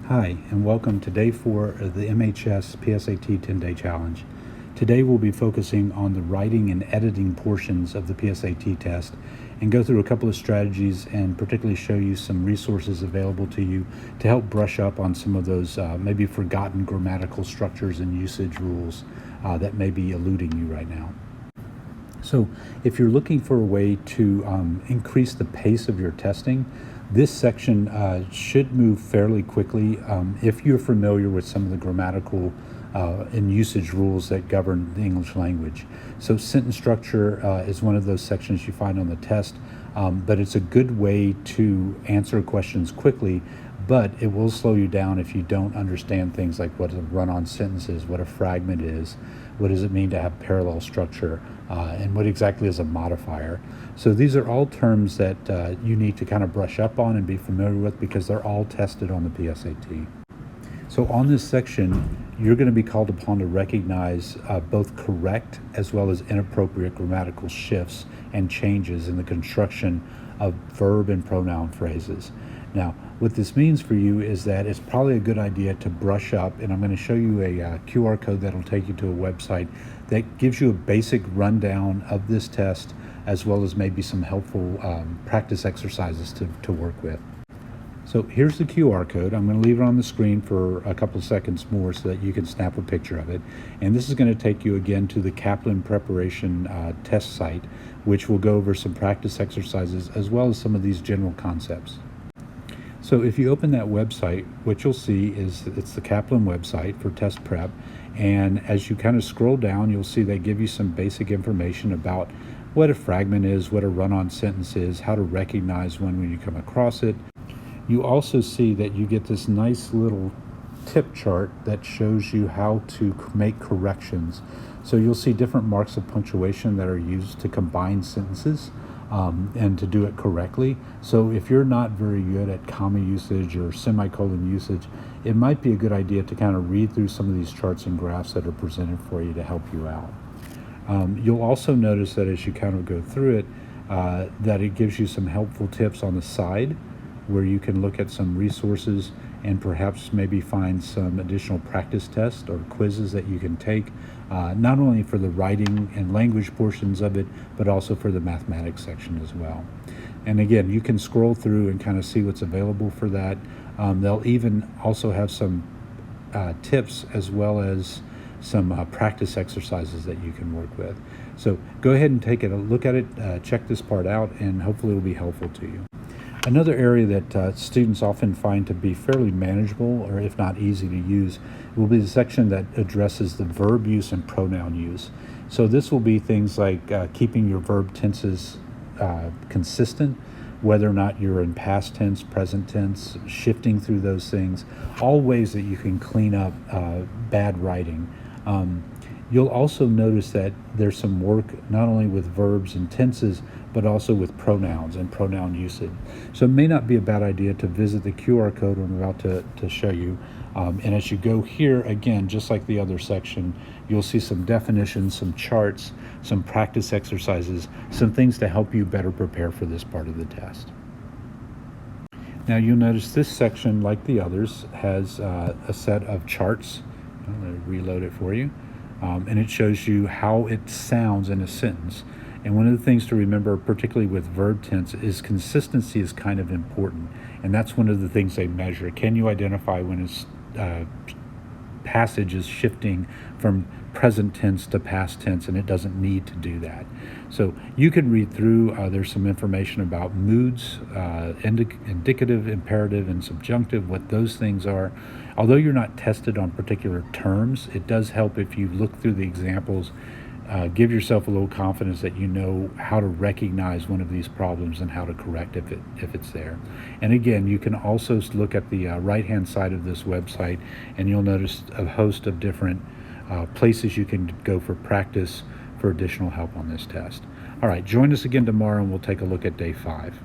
Hi, and welcome to Day 4 of the MHS PSAT 10-Day Challenge. Today we'll be focusing on the writing and editing portions of the PSAT test and go through a couple of strategies and particularly show you some resources available to you to help brush up on some of those maybe forgotten grammatical structures and usage rules that may be eluding you right now. So if you're looking for a way to increase the pace of your testing, this section should move fairly quickly if you're familiar with some of the grammatical and usage rules that govern the English language. So sentence structure is one of those sections you find on the test, but it's a good way to answer questions quickly, but it will slow you down if you don't understand things like what a run-on sentence is, what a fragment is, what does it mean to have parallel structure, and what exactly is a modifier. So these are all terms that you need to kind of brush up on and be familiar with because they're all tested on the PSAT. So on this section, you're going to be called upon to recognize both correct as well as inappropriate grammatical shifts and changes in the construction of verb and pronoun phrases. Now, what this means for you is that it's probably a good idea to brush up, and I'm going to show you a QR code that'll take you to a website that gives you a basic rundown of this test as well as maybe some helpful practice exercises to work with. So here's the QR code. I'm going to leave it on the screen for a couple of seconds more so that you can snap a picture of it. And this is going to take you again to the Kaplan preparation test site, which will go over some practice exercises as well as some of these general concepts. So if you open that website, what you'll see is it's the Kaplan website for test prep. And as you kind of scroll down, you'll see they give you some basic information about what a fragment is, what a run-on sentence is, how to recognize one when you come across it. You also see that you get this nice little tip chart that shows you how to make corrections. So you'll see different marks of punctuation that are used to combine sentences and to do it correctly. So if you're not very good at comma usage or semicolon usage, it might be a good idea to kind of read through some of these charts and graphs that are presented for you to help you out. You'll also notice that as you kind of go through it, that it gives you some helpful tips on the side where you can look at some resources and perhaps maybe find some additional practice tests or quizzes that you can take, not only for the writing and language portions of it, but also for the mathematics section as well. And again, you can scroll through and kind of see what's available for that. They'll even also have some tips as well as some practice exercises that you can work with. So go ahead and take a look at it, check this part out, and hopefully it will be helpful to you. Another area that students often find to be fairly manageable, or if not easy to use, will be the section that addresses the verb use and pronoun use. So this will be things like keeping your verb tenses consistent, whether or not you're in past tense, present tense, shifting through those things, all ways that you can clean up bad writing. You'll also notice that there's some work not only with verbs and tenses, but also with pronouns and pronoun usage. So it may not be a bad idea to visit the QR code I'm about to show you. And as you go here, again, just like the other section, you'll see some definitions, some charts, some practice exercises, some things to help you better prepare for this part of the test. Now you'll notice this section, like the others, has a set of charts. I'm going to reload it for you. And it shows you how it sounds in a sentence. And one of the things to remember, particularly with verb tense, is consistency is kind of important. And that's one of the things they measure. Can you identify when its passage is shifting from present tense to past tense, and it doesn't need to do that? So you can read through, there's some information about moods, indicative, imperative, and subjunctive, what those things are. Although you're not tested on particular terms, it does help if you look through the examples, give yourself a little confidence that you know how to recognize one of these problems and how to correct if it's there. And again, you can also look at the right-hand side of this website, and you'll notice a host of different places you can go for practice for additional help on this test. All right, join us again tomorrow, and we'll take a look at day 5.